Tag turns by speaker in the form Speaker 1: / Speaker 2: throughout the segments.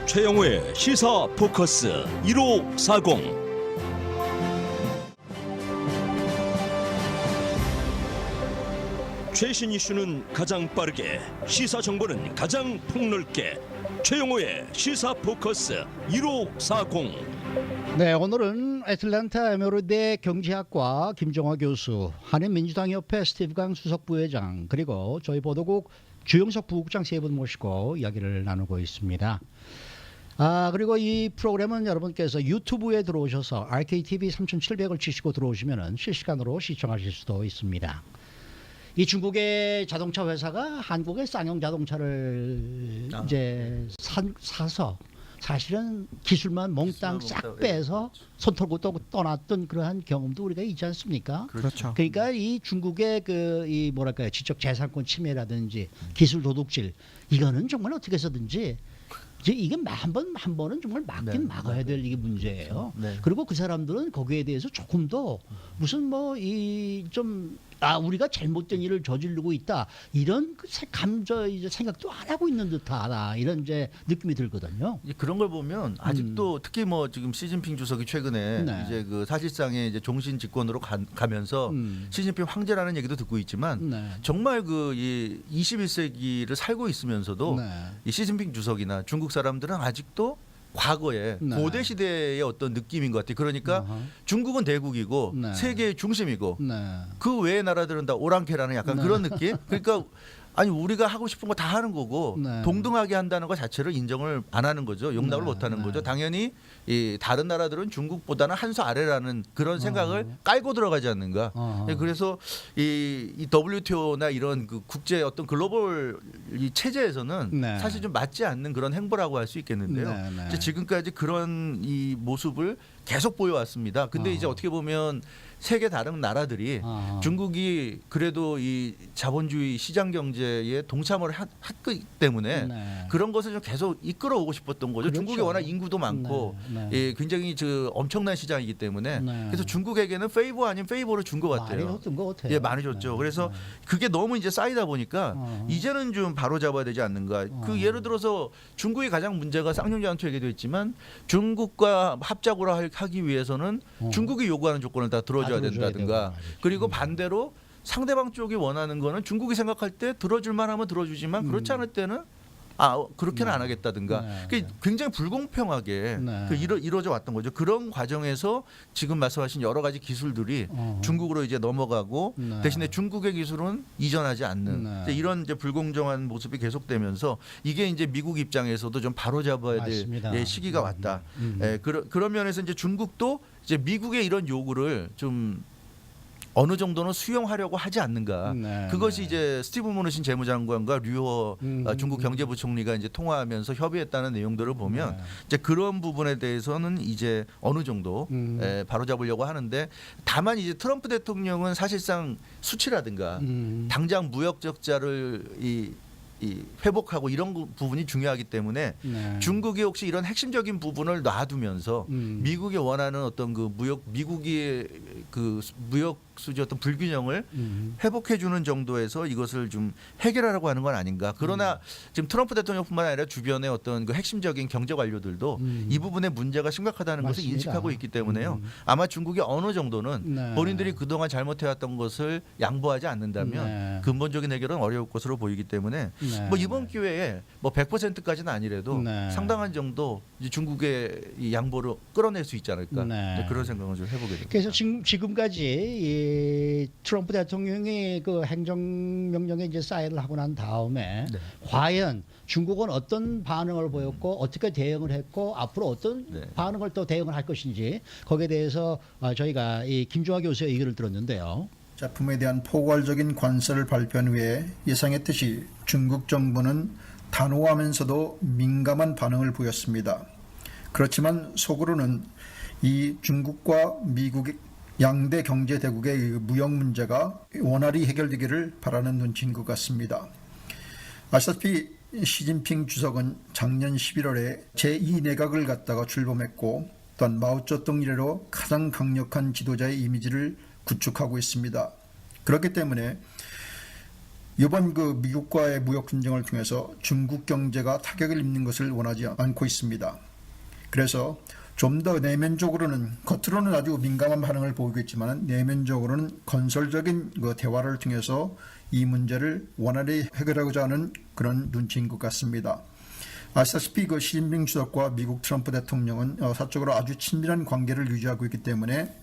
Speaker 1: 최영호의 시사 포커스 1540. 최신 이슈는 가장 빠르게, 시사 정보는 가장 폭넓게. 최영호의 시사 포커스 1540.
Speaker 2: 네, 오늘은 애틀랜타 에메로대 경제학과 김정화 교수, 한인민주당협회 스티브 강 수석 부회장, 그리고 저희 보도국 주영석 부국장 세 분 모시고 이야기를 나누고 있습니다. 그리고 이 프로그램은 여러분께서 유튜브에 들어오셔서 RKTV 3700을 치시고 들어오시면 실시간으로 시청하실 수도 있습니다. 이 중국의 자동차 회사가 한국의 쌍용 자동차를 이제 사서 사실은 기술만 몽땅 싹 빼서 손 털고 또 떠났던 그러한 경험도 우리가 있지 않습니까?
Speaker 3: 그렇죠.
Speaker 2: 그러니까 이 중국의 이 뭐랄까요, 지적 재산권 침해라든지 기술 도둑질, 이거는 정말 어떻게 해서든지 이게 한 번은 정말 막긴 막아야 될 이게 문제예요.
Speaker 3: 네.
Speaker 2: 그리고 그 사람들은 거기에 대해서 조금 더 무슨 뭐 우리가 잘못된 일을 저지르고 있다, 이런 이제 생각도 안 하고 있는 듯하다, 이런 이제 느낌이 들거든요.
Speaker 3: 그런 걸 보면 아직도 특히 뭐 지금 시진핑 주석이 최근에
Speaker 2: 네.
Speaker 3: 이제 그 사실상의 이제 종신 집권으로 가면서 시진핑 황제라는 얘기도 듣고 있지만
Speaker 2: 네.
Speaker 3: 정말 이 21세기를 살고 있으면서도
Speaker 2: 네.
Speaker 3: 이 시진핑 주석이나 중국 사람들은 아직도 과거에
Speaker 2: 네.
Speaker 3: 고대 시대의 어떤 느낌인 것 같아요. 그러니까 중국은 대국이고
Speaker 2: 네.
Speaker 3: 세계의 중심이고
Speaker 2: 네.
Speaker 3: 그 외의 나라들은 다 오랑캐라는 약간 그런 느낌? 그러니까 아니 우리가 하고 싶은 거 다 하는 거고
Speaker 2: 네.
Speaker 3: 동등하게 한다는 것 자체를 인정을 안 하는 거죠. 용납을
Speaker 2: 네.
Speaker 3: 못 하는
Speaker 2: 네.
Speaker 3: 거죠. 당연히 이 다른 나라들은 중국보다는 한 수 아래라는 그런 생각을 깔고 들어가지 않는가. 그래서 이 WTO나 이런 그 국제 어떤 글로벌 이 체제에서는
Speaker 2: 네.
Speaker 3: 사실 좀 맞지 않는 그런 행보라고 할 수 있겠는데요.
Speaker 2: 네. 네.
Speaker 3: 이제 지금까지 그런 이 모습을 계속 보여왔습니다. 근데 이제 어떻게 보면 세계 다른 나라들이 중국이 그래도 이 자본주의 시장 경제에 동참을 했기 때문에
Speaker 2: 네.
Speaker 3: 그런 것을 좀 계속 이끌어오고 싶었던 거죠.
Speaker 2: 그렇죠.
Speaker 3: 중국이 워낙 인구도 많고
Speaker 2: 네.
Speaker 3: 예, 굉장히 엄청난 시장이기 때문에
Speaker 2: 네.
Speaker 3: 그래서 중국에게는 페이버 아닌 페이버를 준 것
Speaker 2: 많이
Speaker 3: 같아요.
Speaker 2: 줬던 것 같아요.
Speaker 3: 예, 많이 줬죠.
Speaker 2: 네.
Speaker 3: 그래서 그게 너무 이제 쌓이다 보니까 이제는 좀 바로 잡아야 되지 않는가. 그 예를 들어서 중국이 가장 문제가 쌍용자동차 얘기도 있지만 중국과 합작으로 하기 위해서는 중국이 요구하는 조건을 다 들어줘야 된다든가. 그리고 반대로 상대방 쪽이 원하는 거는 중국이 생각할 때 들어줄 만하면 들어주지만 그렇지 않을 때는 그렇게는 안 하겠다든가. 그게 굉장히 불공평하게 이루어져 왔던 거죠. 그런 과정에서 지금 말씀하신 여러 가지 기술들이 중국으로 이제 넘어가고 대신에 중국의 기술은 이전하지 않는 이제 이런 이제 불공정한 모습이 계속되면서 이게 이제 미국 입장에서도 좀 바로잡아야 될 시기가 왔다. 그런 면에서 이제 중국도 이제 미국의 이런 요구를 좀 어느 정도는 수용하려고 하지 않는가. 그것이 이제 스티브 무누신 재무장관과 류호 중국 경제부총리가 이제 통화하면서 협의했다는 내용들을 보면 이제 그런 부분에 대해서는 이제 어느 정도 바로잡으려고 하는데, 다만 이제 트럼프 대통령은 사실상 수치라든가 당장 무역 적자를 이 회복하고 이런 부분이 중요하기 때문에 중국이 혹시 이런 핵심적인 부분을 놔두면서 미국이 원하는 어떤 미국의 그 무역 수지 어떤 불균형을 회복해 주는 정도에서 이것을 좀 해결하려고 하는 건 아닌가. 그러나 지금 트럼프 대통령뿐만 아니라 주변의 어떤 그 핵심적인 경제 관료들도 이 부분에 문제가 심각하다는 것을 인식하고 있기 때문에요. 아마 중국이 어느 정도는 본인들이 그동안 잘못해왔던 것을 양보하지 않는다면 근본적인 해결은 어려울 것으로 보이기 때문에 뭐 이번 기회에 뭐 100%까지는 아니래도 상당한 정도 이제 중국의 이 양보를 끌어낼 수 있지 않을까. 그런 생각을 좀 해보게 됩니다.
Speaker 2: 그래서 지금까지 이 트럼프 대통령이 그 행정명령에 이제 사인을 하고 난 다음에 과연 중국은 어떤 반응을 보였고 어떻게 대응을 했고 앞으로 어떤 반응을 또 대응을 할 것인지, 거기에 대해서 저희가 이 김종화 교수의 의견을 들었는데요.
Speaker 4: 제품에 대한 포괄적인 관세를 발표한 후에 예상했듯이 중국 정부는 단호하면서도 민감한 반응을 보였습니다. 그렇지만 속으로는 이 중국과 미국의 양대 경제 대국의 무역 문제가 원활히 해결되기를 바라는 눈치인 것 같습니다. 아시다시피 시진핑 주석은 작년 11월에 제2내각을 갖다가 출범했고, 또한 마오쩌둥 이래로 가장 강력한 지도자의 이미지를 구축하고 있습니다. 그렇기 때문에 이번 그 미국과의 무역 분쟁을 통해서 중국 경제가 타격을 입는 것을 원하지 않고 있습니다. 그래서 좀 더 내면적으로는 겉으로는 아주 민감한 반응을 보이고 있지만 내면적으로는 건설적인 그 대화를 통해서 이 문제를 원활히 해결하고자 하는 그런 눈치인 것 같습니다. 아시다시피 그 시진핑 주석과 미국 트럼프 대통령은 사적으로 아주 친밀한 관계를 유지하고 있기 때문에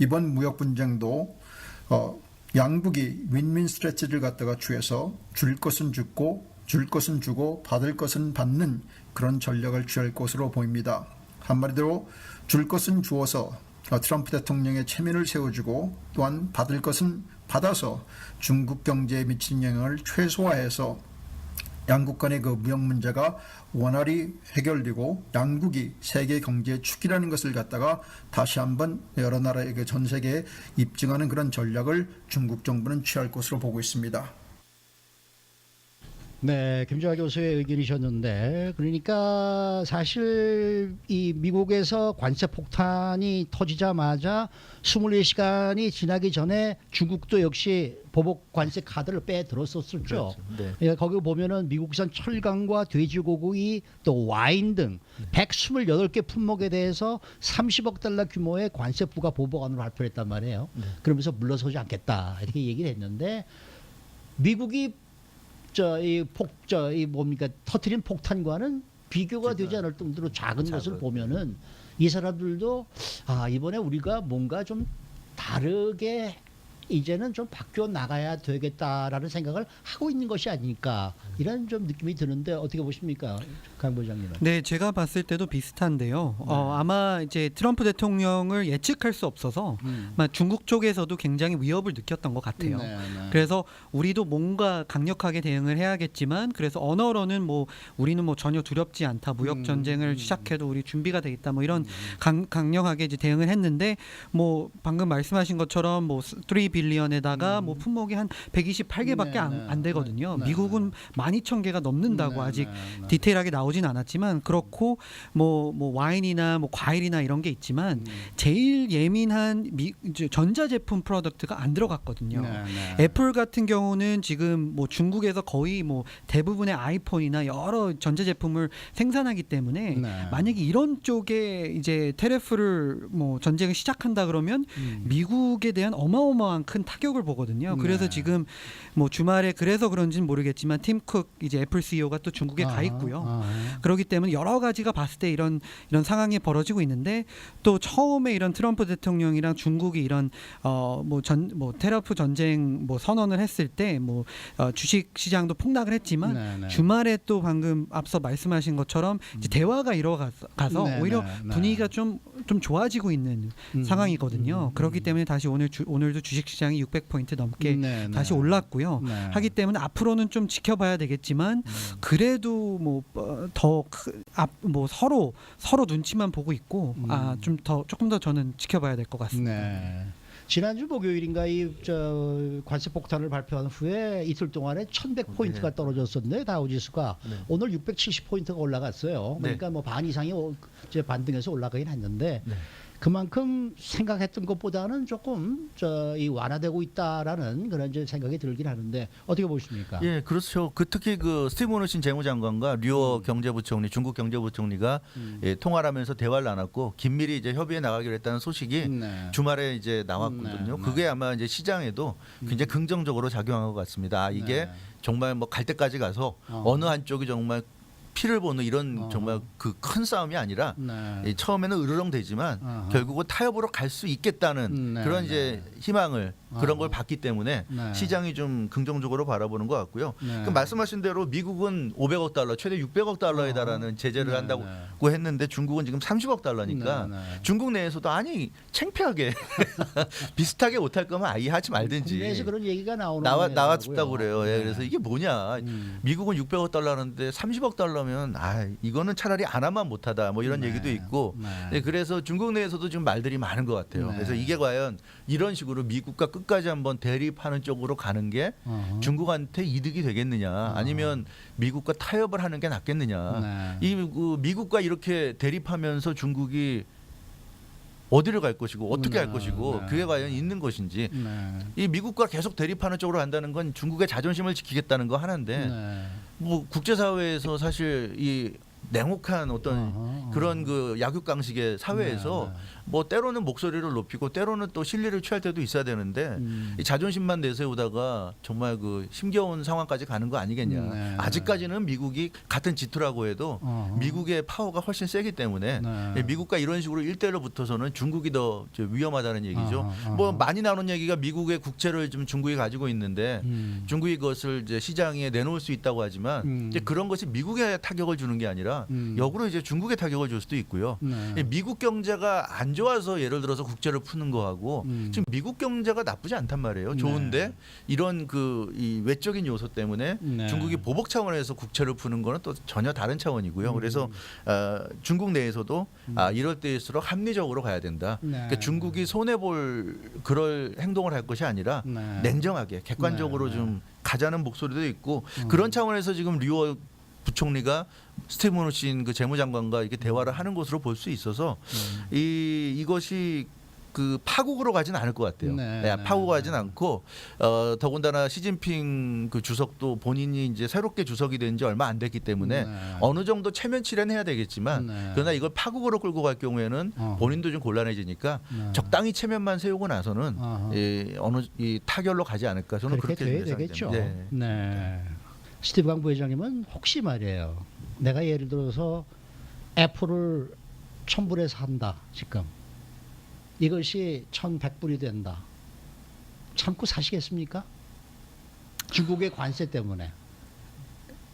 Speaker 4: 이번 무역 분쟁도 양국이 윈윈 스트래티지를 갖다가 취해서 줄 것은 주고 줄 것은 주고 받을 것은 받는 그런 전략을 취할 것으로 보입니다. 한마디로 줄 것은 주어서 트럼프 대통령의 체면을 세워주고 또한 받을 것은 받아서 중국 경제에 미치는 영향을 최소화해서 양국 간의 그 무역 문제가 원활히 해결되고 양국이 세계 경제의 축이라는 것을 갖다가 다시 한번 여러 나라에게 전 세계에 입증하는 그런 전략을 중국 정부는 취할 것으로 보고 있습니다.
Speaker 2: 네, 김정하 교수의 의견이셨는데 그러니까 사실 이 미국에서 관세 폭탄이 터지자마자 24시간이 지나기 전에 중국도 역시 보복 관세 카드를 빼들었었죠.
Speaker 3: 그렇죠. 네.
Speaker 2: 예, 거기 보면은 미국산 철강과 돼지고기 또 와인 등 128개 품목에 대해서 30억 달러 규모의 관세 부과 보복안을 발표했단 말이에요. 그러면서 물러서지 않겠다 이렇게 얘기를 했는데 미국이 이 뭡니까 터트린 폭탄과는 비교가 되지 않을 정도로 작은 것을 보면은 이 사람들도 이번에 우리가 뭔가 좀 다르게 이제는 좀 바뀌어 나가야 되겠다라는 생각을 하고 있는 것이 아닐까 이런 좀 느낌이 드는데 어떻게 보십니까, 강 부장님은?
Speaker 5: 네, 제가 봤을 때도 비슷한데요. 아마 이제 트럼프 대통령을 예측할 수 없어서 아마 중국 쪽에서도 굉장히 위협을 느꼈던 것 같아요.
Speaker 2: 네.
Speaker 5: 그래서 우리도 뭔가 강력하게 대응을 해야겠지만, 그래서 언어로는 뭐 우리는 뭐 전혀 두렵지 않다, 무역 전쟁을 시작해도 우리 준비가 돼 있다, 뭐 이런 강력하게 이제 대응을 했는데, 뭐 방금 말씀하신 것처럼 뭐 3 빌리언에다가 뭐 품목이 한 128개밖에 안 되거든요. 미국은 12,000개가 넘는다고 아직 디테일하게 나오진 않았지만 그렇고 뭐 와인이나 뭐 과일이나 이런 게 있지만 제일 예민한 전자제품 프로덕트가 안 들어갔거든요. 애플 같은 경우는 지금 뭐 중국에서 거의 뭐 대부분의 아이폰이나 여러 전자제품을 생산하기 때문에 만약에 이런 쪽에 이제 테레프를 뭐 전쟁을 시작한다 그러면 미국에 대한 어마어마한 큰 타격을 보거든요. 그래서 지금 뭐 주말에 그래서 그런지는 모르겠지만 팀 쿡 이제 애플 CEO가 또 중국에 가 있고요. 그렇기 때문에 여러 가지가 봤을 때 이런 상황이 벌어지고 있는데, 또 처음에 이런 트럼프 대통령이랑 중국이 이런 뭐 테러프 전쟁 뭐 선언을 했을 때 뭐 주식 시장도 폭락을 했지만 주말에 또 방금 앞서 말씀하신 것처럼 이제 대화가 이뤄가서 오히려 분위기가 좀 좋아지고 있는 상황이거든요. 그렇기 때문에 다시 오늘도 주식 시장이 600포인트 넘게 다시 올랐고요. 하기 때문에 앞으로는 좀 지켜봐야 되겠지만 그래도 뭐 뭐 서로 눈치만 보고 있고 조금 더 저는 지켜봐야 될 것 같습니다.
Speaker 2: 지난주 목요일인가 이 관세 폭탄을 발표한 후에 이틀 동안에 1,100포인트가 떨어졌었는데 다우지수가 오늘 670포인트가 올라갔어요. 그러니까 뭐 반 이상이 이제 반등해서 올라가긴 했는데 그만큼 생각했던 것보다는 조금 이 완화되고 있다라는 그런 이제 생각이 들긴 하는데 어떻게 보십니까?
Speaker 3: 예, 그렇죠. 특히 그 스티브 머누신 재무장관과 류어 경제부총리, 중국 경제부총리가 통화를 하면서 대화를 나눴고 긴밀히 이제 협의해 나가기로 했다는 소식이 주말에 이제 나왔거든요. 그게 아마 이제 시장에도 굉장히 긍정적으로 작용한 것 같습니다. 이게 정말 뭐 갈 때까지 가서 어느 한쪽이 정말 피를 보는 이런 정말 그 큰 싸움이 아니라 처음에는 으르렁대지만 결국은 타협으로 갈 수 있겠다는 그런 이제 희망을 그런 걸 봤기 때문에 시장이 좀 긍정적으로 바라보는 것 같고요. 그 말씀하신 대로 미국은 500억 달러, 최대 600억 달러에 달하는 제재를 한다고 했는데 중국은 지금 30억 달러니까 중국 내에서도 아니 창피하게 비슷하게 못할 거면 아예 하지 말든지.
Speaker 2: 국내에서 그런 얘기가
Speaker 3: 나왔다고 그래요. 예, 그래서 이게 뭐냐? 미국은 600억 달러 하는데 30억 달러면 이거는 차라리 안 하면 못하다. 뭐 이런 얘기도 있고. 그래서 중국 내에서도 지금 말들이 많은 것 같아요. 그래서 이게 과연 이런 식으로 미국과 끝까지 한번 대립하는 쪽으로 가는 게 중국한테 이득이 되겠느냐, 아니면 미국과 타협을 하는 게 낫겠느냐. 이 미국과 이렇게 대립하면서 중국이 어디를 갈 것이고 어떻게 할
Speaker 2: 네,
Speaker 3: 것이고
Speaker 2: 네.
Speaker 3: 그게 과연 있는 것인지
Speaker 2: 네.
Speaker 3: 이 미국과 계속 대립하는 쪽으로 간다는 건 중국의 자존심을 지키겠다는 거 하나인데
Speaker 2: 네.
Speaker 3: 뭐 국제사회에서 사실 이 냉혹한 어떤
Speaker 2: 어허.
Speaker 3: 그런 그 약육강식의 사회에서
Speaker 2: 네, 네.
Speaker 3: 뭐 때로는 목소리를 높이고 때로는 또 실리를 취할 때도 있어야 되는데 이 자존심만 내세우다가 정말 그 힘겨운 상황까지 가는 거 아니겠냐.
Speaker 2: 네.
Speaker 3: 아직까지는 미국이 같은 G2라고 해도
Speaker 2: 어허.
Speaker 3: 미국의 파워가 훨씬 세기 때문에
Speaker 2: 네.
Speaker 3: 미국과 이런 식으로 1대1로 붙어서는 중국이 더 위험하다는 얘기죠.
Speaker 2: 어허, 어허.
Speaker 3: 뭐 많이 나오는 얘기가 미국의 국채를 좀 중국이 가지고 있는데 중국이 그것을 이제 시장에 내놓을 수 있다고 하지만 이제 그런 것이 미국에 타격을 주는 게 아니라 역으로 이제 중국에 타격을 줄 수도 있고요.
Speaker 2: 네.
Speaker 3: 미국 경제가 안 좋아서 예를 들어서 국채를 푸는 거하고 지금 미국 경제가 나쁘지 않단 말이에요. 좋은데
Speaker 2: 네.
Speaker 3: 이런 그 이 외적인 요소 때문에
Speaker 2: 네.
Speaker 3: 중국이 보복 차원에서 국채를 푸는 거는 또 전혀 다른 차원이고요. 그래서 중국 내에서도 이럴 때일수록 합리적으로 가야 된다.
Speaker 2: 네.
Speaker 3: 그러니까 중국이 손해 볼 그럴 행동을 할 것이 아니라
Speaker 2: 네.
Speaker 3: 냉정하게 객관적으로
Speaker 2: 네.
Speaker 3: 좀 가자는 목소리도 있고 그런 차원에서 지금 류어 부총리가 스티브 무누친 그 재무장관과 이렇게 대화를 하는 것으로 볼 수 있어서 이것이 그 파국으로 가진 않을 것 같아요.
Speaker 2: 네,
Speaker 3: 네,
Speaker 2: 네,
Speaker 3: 파국
Speaker 2: 네.
Speaker 3: 가진 않고 더군다나 시진핑 그 주석도 본인이 이제 새롭게 주석이 된 지 얼마 안 됐기 때문에
Speaker 2: 네.
Speaker 3: 어느 정도 체면치레는 해야 되겠지만
Speaker 2: 네.
Speaker 3: 그러나 이걸 파국으로 끌고 갈 경우에는 본인도 좀 곤란해지니까
Speaker 2: 네.
Speaker 3: 적당히 체면만 세우고 나서는
Speaker 2: 어허.
Speaker 3: 어느 이 타결로 가지 않을까 저는
Speaker 2: 그렇게
Speaker 3: 그렇게
Speaker 2: 돼야
Speaker 3: 예상이
Speaker 2: 되겠죠.
Speaker 3: 됩니다. 네.
Speaker 2: 네. 스티브 강 부회장님은 혹시 말이에요. 내가 예를 들어서 애플을 1,000불에 산다 지금. 이것이 1,100불이 된다. 참고 사시겠습니까? 중국의 관세 때문에.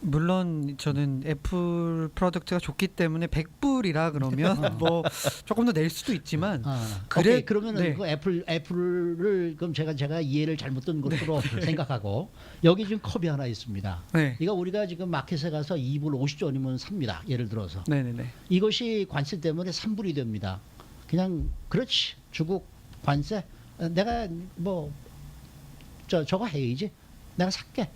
Speaker 5: 물론 저는 애플 프로덕트가 좋기 때문에 100불이라 그러면 뭐 조금 더 낼 수도 있지만 그래-
Speaker 2: 오케이, 그러면은
Speaker 5: 네.
Speaker 2: 그 애플을 그럼 제가 이해를 잘못된 것으로 생각하고 여기 지금 컵이 하나 있습니다.
Speaker 5: 네.
Speaker 2: 이거 우리가 지금 마켓에 가서 2불 50전이면 삽니다. 예를 들어서.
Speaker 5: 네네네.
Speaker 2: 이것이 관세 때문에 3불이 됩니다. 그냥 그렇지 중국 관세 내가 뭐 저거 해야지 내가 살게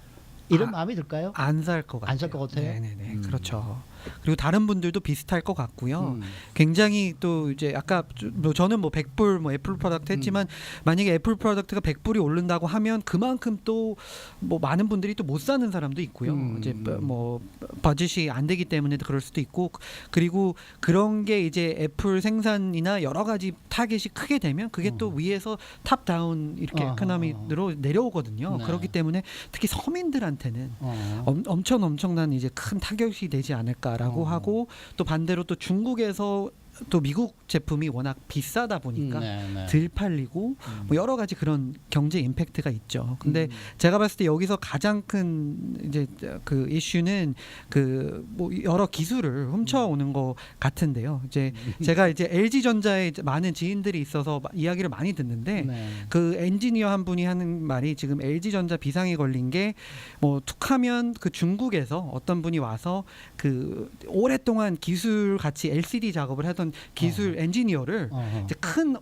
Speaker 2: 이런 마음이 들까요?
Speaker 5: 안 살 것 같아요.
Speaker 2: 안 살 것 같아요?
Speaker 5: 네네네. 그렇죠. 그리고 다른 분들도 비슷할 것 같고요.
Speaker 2: 음.
Speaker 5: 굉장히 또 이제 아까 뭐 저는 뭐 100불 뭐 애플 프로덕트 했지만 만약에 애플 프로덕트가 100불이 오른다고 하면 그만큼 또 뭐 많은 분들이 또 못 사는 사람도 있고요. 이제 뭐 버짓이 안 되기 때문에 그럴 수도 있고 그리고 그런 게 이제 애플 생산이나 여러 가지 타겟이 크게 되면 그게 또 위에서 탑 다운 이렇게
Speaker 2: 어허.
Speaker 5: 에코노미로 내려오거든요.
Speaker 2: 네.
Speaker 5: 그렇기 때문에 특히 서민들한테는
Speaker 2: 어.
Speaker 5: 엄청난 이제 큰 타격이 되지 않을까라고 하고 또 반대로 또 중국에서 또 미국 제품이 워낙 비싸다 보니까
Speaker 2: 네.
Speaker 5: 덜 팔리고 뭐 여러 가지 그런 경제 임팩트가 있죠. 근데 제가 봤을 때 여기서 가장 큰 이제 그 이슈는 그 뭐 여러 기술을 훔쳐오는 것 같은데요. 이제 제가 이제 LG 전자에 이제 많은 지인들이 있어서 이야기를 많이 듣는데
Speaker 2: 네.
Speaker 5: 그 엔지니어 한 분이 하는 말이 지금 LG전자 비상이 걸린 게 뭐 툭하면 그 중국에서 어떤 분이 와서 그 오랫동안 기술 같이 LCD 작업을 하던 기술 엔지니어를
Speaker 2: 어허.
Speaker 5: 이제 큰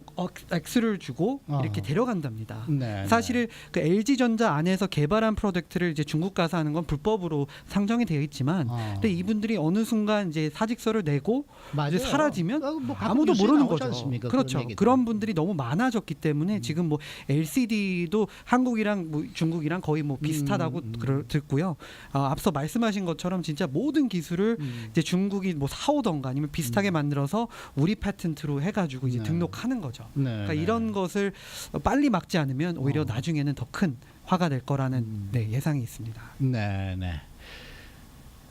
Speaker 5: 액수를 주고 이렇게
Speaker 2: 어허.
Speaker 5: 데려간답니다.
Speaker 2: 네.
Speaker 5: 사실은 그 LG전자 안에서 개발한 프로덕트를 이제 중국 가서 하는 건 불법으로 상정이 되어 있지만 근데 이분들이 어느 순간 이제 사직서를 내고 이제 사라지면
Speaker 2: 뭐 가끔
Speaker 5: 아무도
Speaker 2: 뉴스에
Speaker 5: 모르는
Speaker 2: 나오지
Speaker 5: 거죠.
Speaker 2: 않습니까?
Speaker 5: 그렇죠.
Speaker 2: 그런 얘기들.
Speaker 5: 그런 분들이 너무 많아졌기 때문에 지금 뭐 LCD도 한국이랑 뭐 중국이랑 거의 뭐 비슷하다고 듣고요. 앞서 말씀하신 것처럼 진짜 모든 기술을 이제 중국이 뭐 사오던가 아니면 비슷하게 만들어서 우리 패턴트로 해가지고 이제
Speaker 2: 네.
Speaker 5: 등록하는 거죠.
Speaker 2: 네,
Speaker 5: 그러니까
Speaker 2: 네.
Speaker 5: 이런 것을 빨리 막지 않으면 오히려 나중에는 더 큰 화가 될 거라는 예상이 있습니다.
Speaker 2: 네.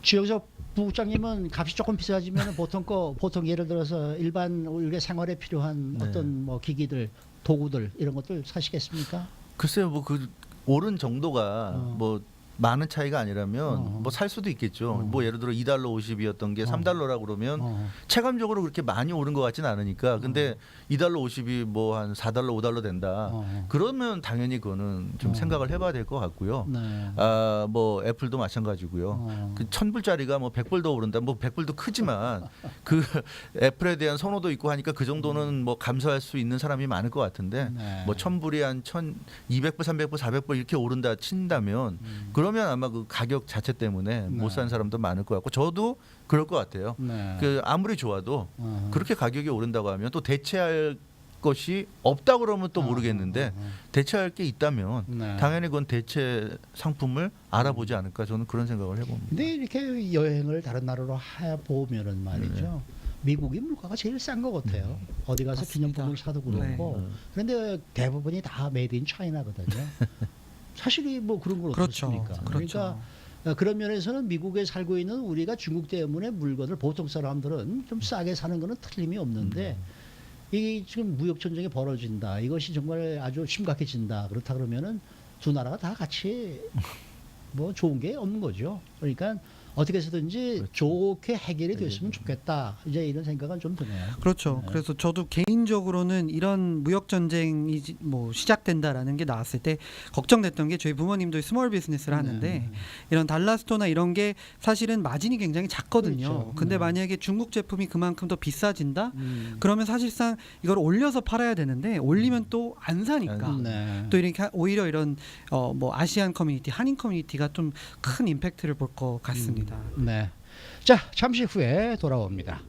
Speaker 2: 주영석 부국장님은 값이 조금 비싸지면 보통 예를 들어서 일반 우리가 생활에 필요한
Speaker 3: 네.
Speaker 2: 어떤 뭐 기기들 도구들 이런 것들 사시겠습니까?
Speaker 3: 글쎄요, 뭐 그 오른 정도가 뭐 많은 차이가 아니라면
Speaker 2: 어.
Speaker 3: 뭐 살 수도 있겠죠. 뭐 예를 들어 2달러 50이었던 게 3달러라 그러면 체감적으로 그렇게 많이 오른 것 같지는 않으니까. 근데 2달러 50이 뭐 한 4달러 5달러 된다. 그러면 당연히 그거는 좀 생각을 해봐야 될 것 같고요.
Speaker 2: 네.
Speaker 3: 뭐 애플도 마찬가지고요. 그 1,000불짜리가 뭐 100불 더 오른다. 뭐 100불도 크지만 그 애플에 대한 선호도 있고 하니까 그 정도는 뭐 감수할 수 있는 사람이 많을 것 같은데
Speaker 2: 네.
Speaker 3: 뭐 1,000불이 한 1,200불, 300불, 400불 이렇게 오른다 친다면 그러면 아마 그 가격 자체 때문에 못 사는 사람도 많을 것 같고 저도 그럴 것 같아요.
Speaker 2: 네.
Speaker 3: 그 아무리 좋아도 그렇게 가격이 오른다고 하면 또 대체할 것이 없다 그러면 또 모르겠는데 대체할 게 있다면
Speaker 2: 네.
Speaker 3: 당연히 그건 대체 상품을 알아보지 않을까 저는 그런 생각을 해봅니다.
Speaker 2: 근데 이렇게 여행을 다른 나라로 해 보면은 말이죠.
Speaker 3: 네.
Speaker 2: 미국이 물가가 제일 싼 것 같아요. 어디 가서
Speaker 5: 맞습니다.
Speaker 2: 기념품을 사도 그렇고. 그런데 대부분이 다 메이드 인 차이나거든요. 사실이 뭐 그런 건
Speaker 5: 그렇죠.
Speaker 2: 어떻습니까?
Speaker 5: 그렇죠.
Speaker 2: 그러니까 그런 면에서는 미국에 살고 있는 우리가 중국 때문에 물건을 보통 사람들은 좀 싸게 사는 거는 틀림이 없는데 이 지금 무역 전쟁이 벌어진다. 이것이 정말 아주 심각해진다. 그렇다 그러면은 두 나라가 다 같이 뭐 좋은 게 없는 거죠. 그러니까 어떻게 해서든지 좋게 해결이 됐으면 좋겠다. 이제 이런 생각은 좀 드네요.
Speaker 5: 그렇죠.
Speaker 2: 네.
Speaker 5: 그래서 저도 개인적으로는 이런 무역 전쟁이 뭐 시작된다라는 게 나왔을 때 걱정됐던 게 저희 부모님도 스몰 비즈니스를 하는데 이런 달러스토어나 이런 게 사실은 마진이 굉장히 작거든요.
Speaker 2: 그렇죠.
Speaker 5: 근데
Speaker 2: 네.
Speaker 5: 만약에 중국 제품이 그만큼 더 비싸진다? 그러면 사실상 이걸 올려서 팔아야 되는데 올리면 또 안 사니까
Speaker 2: 네.
Speaker 5: 또 이렇게 오히려 이런 뭐 아시안 커뮤니티, 한인 커뮤니티가 좀 큰 임팩트를 볼 것 같습니다.
Speaker 2: 네. 자, 잠시 후에 돌아옵니다.